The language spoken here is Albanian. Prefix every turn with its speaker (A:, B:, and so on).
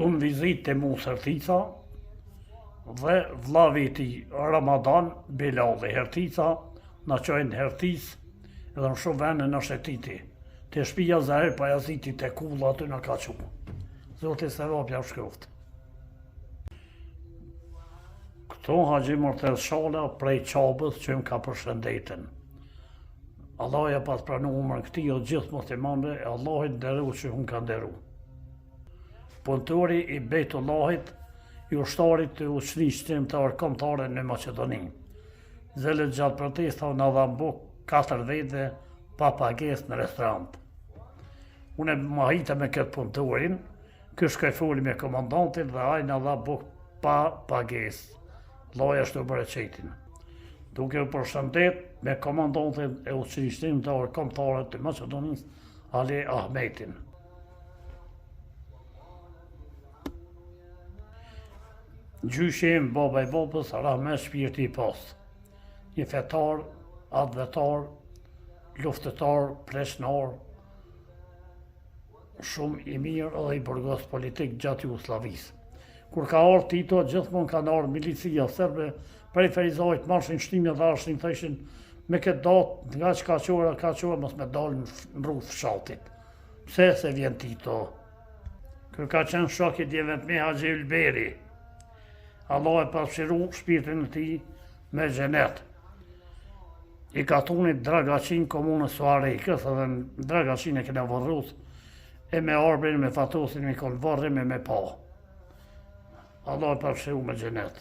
A: Këtu në vizit të mu Hertica dhe vllavi ti Ramadan Bilali Hertica na qojnë Hertic edhe në shumë vene në shetiti. Të shpija Zahir Pajaziti të kulla aty në ka qumë. Zoti Sevapja shkruft. Këtu Haxhi Murtez Shala prej Qabës që më ka përshëndeten. Allah ja pas pranu umër këti o gjithë muslimanëve e Allahit nderu që unë ka nderu. Punëtori i Bejtullahit, i ushtarit të ushtrishtim të arkomtare në Macedoni. Zelet gjatë protesta në dhambu 4 vete pa pages në restorant. Unë më hita me këtë punëtorin, ky shkoj foli me komandantin dhe ai në dhambu pa pages. Lloja ashtu bereqetin. Duke u përshëndet me komandantin e ushtrishtim të arkomtare të Macedonisë, Ali Ahmetin. Gjyshim baba i babës Rahmet Shpirti i Pastë. Një fetar, advetar, luftetar, pleshnar, shumë i mirë edhe i burgos politik gjatë Jugosllavisë. Kur ka ardhur Tito, gjithmonë kanë ardhur milicia serbe prej Ferizajt, marshin shtimin dhe arshin, thëshin me këtë datë nga që ka qora mos me dalë në rrugë fshatit. Pse se vjen Tito? Kër ka qenë shok i djevët me Haxhi Ulberi. Allah e pasqiru shpirtin e tij me xhenet. I ka thunit Dragaqin komunës Suarikës edhe në Dragaqin e kena vërrus e me arbrin, me fatusin, me konë varrim e me pa. Allah e pasqiru me xhenet.